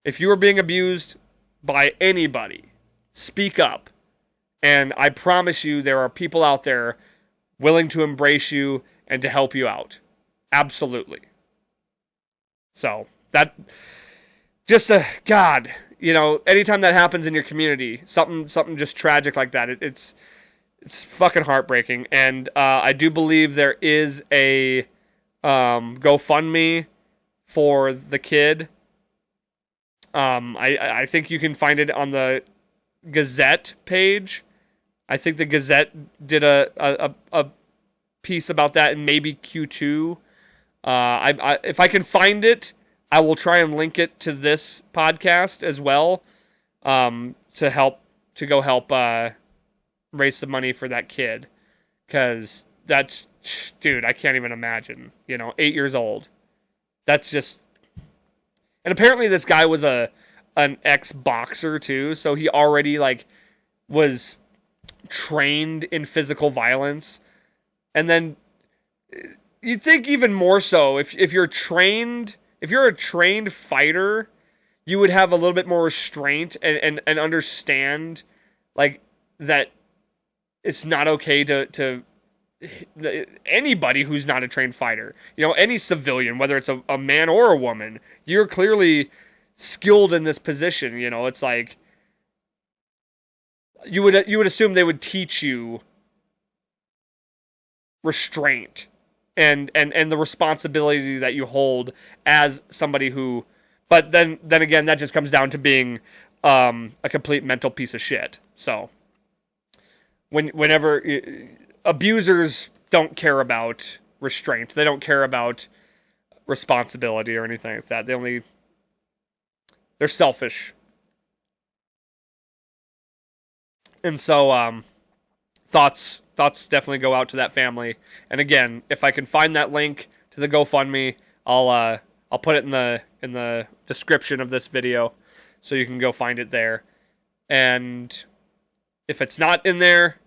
If you are being abused by anybody, speak up. And I promise you there are people out there willing to embrace you and to help you out. Absolutely. So, that... Just God, anytime that happens in your community, something just tragic like that, it's fucking heartbreaking. And I do believe there is a GoFundMe for the kid. I think you can find it on the Gazette page. I think the Gazette did a piece about that in maybe Q2. If I can find it, I will try and link it to this podcast as well, to go help raise some money for that kid, because that's, dude, I can't even imagine. 8 years old. That's just, and apparently this guy was an ex-boxer too, so he already was trained in physical violence, and then you'd think even more so if you're trained. If you're a trained fighter, you would have a little bit more restraint and understand that it's not okay to anybody who's not a trained fighter. Any civilian, whether it's a man or a woman, you're clearly skilled in this position. It's like you would assume they would teach you restraint. And the responsibility that you hold as somebody who, but then again, that just comes down to being a complete mental piece of shit. So whenever abusers don't care about restraint, they don't care about responsibility or anything like that. They're selfish. And so thoughts definitely go out to that family. And again, if I can find that link to the GoFundMe, I'll put it in the description of this video, so you can go find it there. And if it's not in there,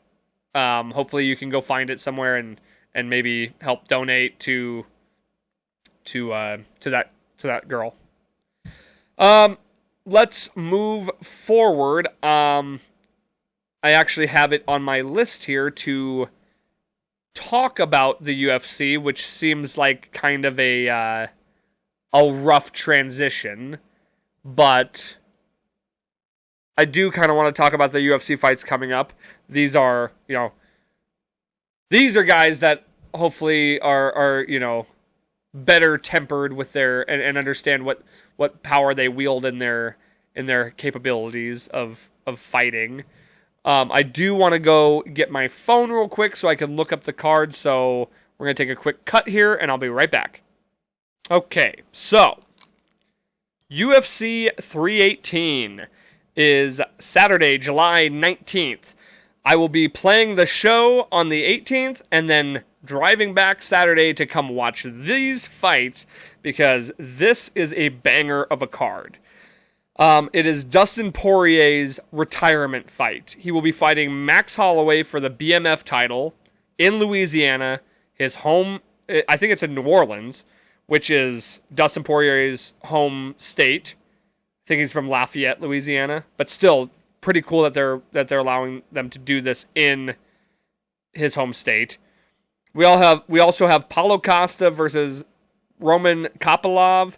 hopefully you can go find it somewhere and maybe help donate to that girl. Let's move forward. I actually have it on my list here to talk about the UFC, which seems like kind of a rough transition, but I do kind of want to talk about the UFC fights coming up. These are guys that hopefully are better tempered with their and understand what power they wield in their capabilities of fighting. I do want to go get my phone real quick so I can look up the card. So we're going to take a quick cut here, and I'll be right back. Okay, so UFC 318 is Saturday, July 19th. I will be playing the show on the 18th and then driving back Saturday to come watch these fights because this is a banger of a card. It is Dustin Poirier's retirement fight. He will be fighting Max Holloway for the BMF title in Louisiana, his home. I think it's in New Orleans, which is Dustin Poirier's home state. I think he's from Lafayette, Louisiana, but still pretty cool that they're allowing them to do this in his home state. We also have Paulo Costa versus Roman Kopylov.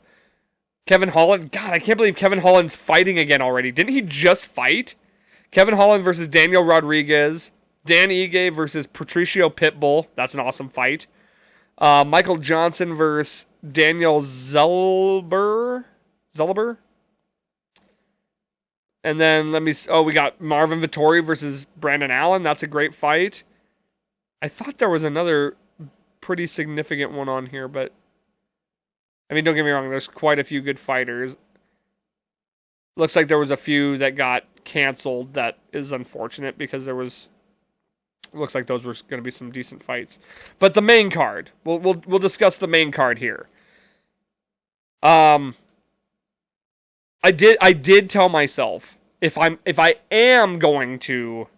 Kevin Holland. God, I can't believe Kevin Holland's fighting again already. Didn't he just fight? Kevin Holland versus Daniel Rodriguez. Dan Ige versus Patricio Pitbull. That's an awesome fight. Michael Johnson versus Daniel Zellber. And then we got Marvin Vettori versus Brandon Allen. That's a great fight. I thought there was another pretty significant one on here, but I mean, don't get me wrong, there's quite a few good fighters. Looks like there was a few that got canceled. That is unfortunate because looks like those were going to be some decent fights. But the main card, we'll discuss the main card here. I did tell myself if I am going to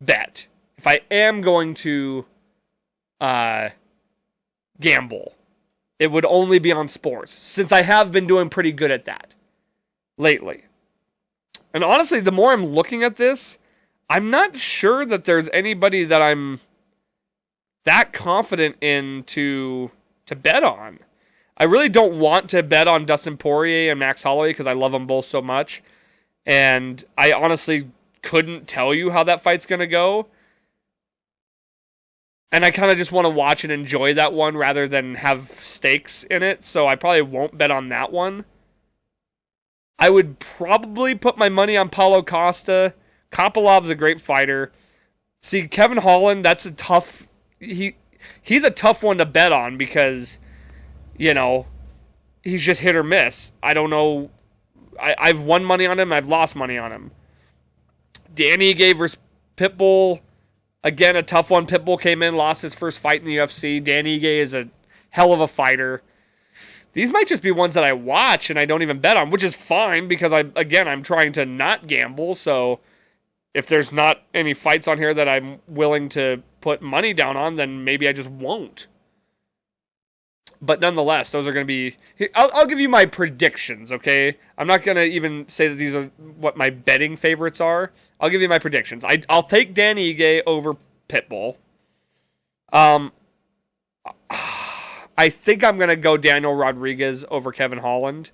bet, if I am going to gamble, it would only be on sports, since I have been doing pretty good at that lately. And honestly, the more I'm looking at this, I'm not sure that there's anybody that I'm that confident in to bet on. I really don't want to bet on Dustin Poirier and Max Holloway because I love them both so much. And I honestly couldn't tell you how that fight's going to go. And I kind of just want to watch and enjoy that one rather than have stakes in it. So I probably won't bet on that one. I would probably put my money on Paulo Costa. Kopalov's a great fighter. See, Kevin Holland, that's a tough... He's a tough one to bet on because, you know, he's just hit or miss. I don't know. I've won money on him. I've lost money on him. Danny Ige versus Pitbull. Again, a tough one. Pitbull came in, lost his first fight in the UFC. Danny Ige is a hell of a fighter. These might just be ones that I watch and I don't even bet on, which is fine because I'm trying to not gamble. So if there's not any fights on here that I'm willing to put money down on, then maybe I just won't. But nonetheless, those are going to be... I'll give you my predictions, okay? I'm not going to even say that these are what my betting favorites are. I'll give you my predictions. I'll take Danny Ige over Pitbull. I think I'm going to go Daniel Rodriguez over Kevin Holland.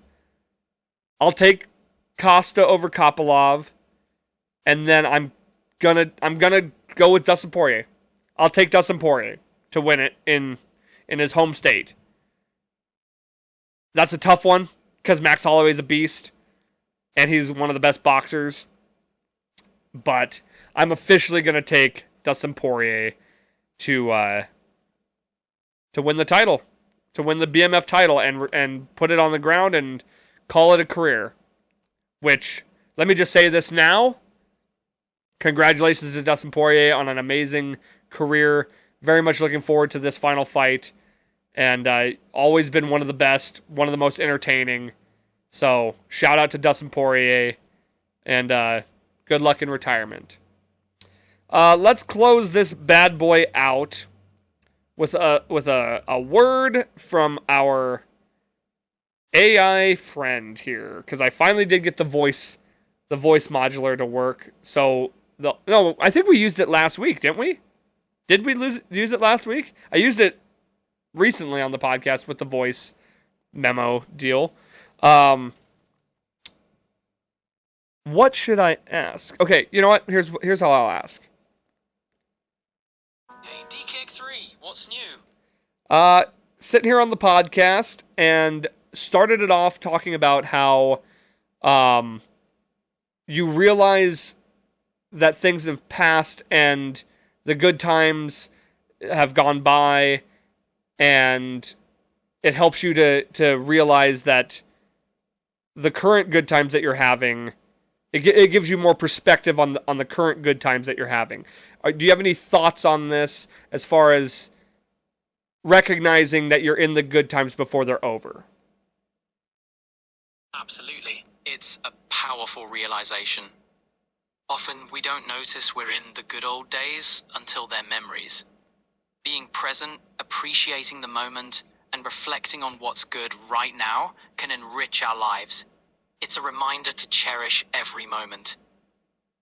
I'll take Costa over Kopylov. And then I'm gonna go with Dustin Poirier. I'll take Dustin Poirier to win it in his home state. That's a tough one because Max Holloway's a beast and he's one of the best boxers. But I'm officially gonna take Dustin Poirier to win the title, to win the BMF title and put it on the ground and call it a career. Which, let me just say this now. Congratulations to Dustin Poirier on an amazing career. Very much looking forward to this final fight. And always been one of the best, one of the most entertaining. So, shout out to Dustin Poirier. And good luck in retirement. Let's close this bad boy out with a word from our AI friend here. Because I finally did get the voice modular to work. So... No, I think we used it last week, didn't we? Did we use it last week? I used it recently on the podcast with the voice memo deal. What should I ask? Okay, you know what? Here's how I'll ask. Hey, D-Kick3, what's new? Sitting here on the podcast and started it off talking about how you realize that things have passed and the good times have gone by, and it helps you to realize that the current good times that you're having, it gives you more perspective on the current good times that you're having. Do you have any thoughts on this as far as recognizing that you're in the good times before they're over? Absolutely. It's a powerful realization. Often we don't notice we're in the good old days until they're memories. Being present, appreciating the moment, and reflecting on what's good right now can enrich our lives. It's a reminder to cherish every moment.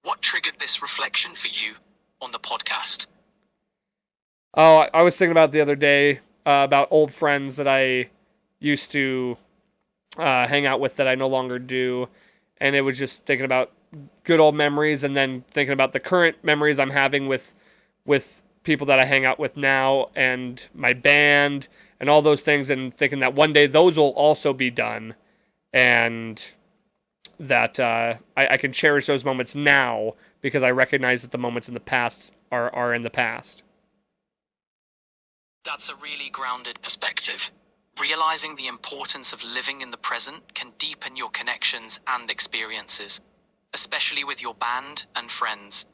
What triggered this reflection for you on the podcast? Oh, I was thinking about the other day about old friends that I used to hang out with that I no longer do, and it was just thinking about good old memories, and then thinking about the current memories I'm having with people that I hang out with now, and my band, and all those things, and thinking that one day those will also be done, and that I can cherish those moments now because I recognize that the moments in the past are in the past. That's a really grounded perspective. Realizing the importance of living in the present can deepen your connections and experiences, especially with your band and friends.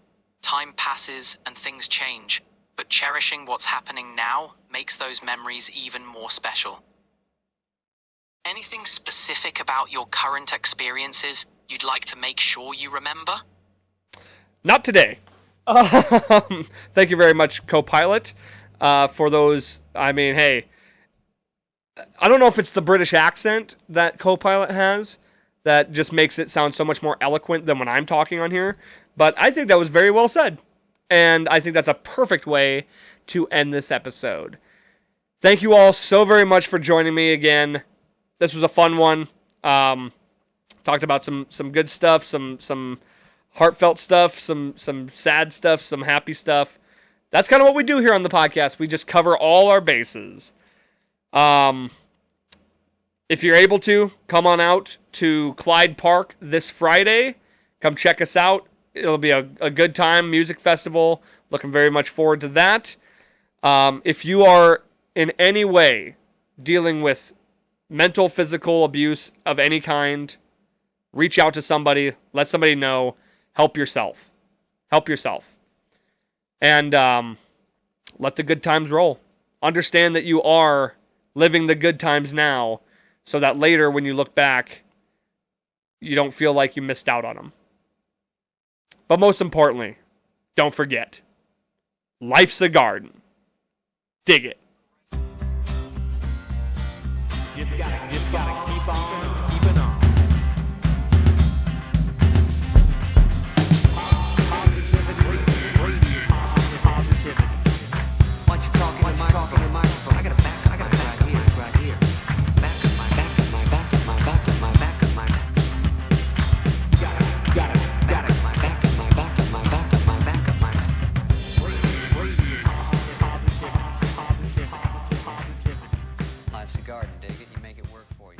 Time passes and things change, but cherishing what's happening now makes those memories even more special. Anything specific about your current experiences you'd like to make sure you remember? Not today. Thank you very much, co-pilot, for those. I mean, hey, I don't know if it's the British accent that co-pilot has that just makes it sound so much more eloquent than when I'm talking on here, but I think that was very well said, and I think that's a perfect way to end this episode. Thank you all so very much for joining me again. This was a fun one. Talked about some good stuff, some heartfelt stuff, some sad stuff, some happy stuff. That's kind of what we do here on the podcast. We just cover all our bases. If you're able to, come on out to Clyde Park this Friday. Come check us out. It'll be a good time, music festival. Looking very much forward to that. If you are in any way dealing with mental, physical abuse of any kind, reach out to somebody. Let somebody know. Help yourself. Help yourself. And let the good times roll. Understand that you are living the good times now, so that later when you look back, you don't feel like you missed out on them. But most importantly, don't forget, life's a garden. Dig it. Just gotta keep on keeping on. Why don't you talk in the microphone? I got a back right here. Back of my. Life's a garden, dig it, you make it work for you.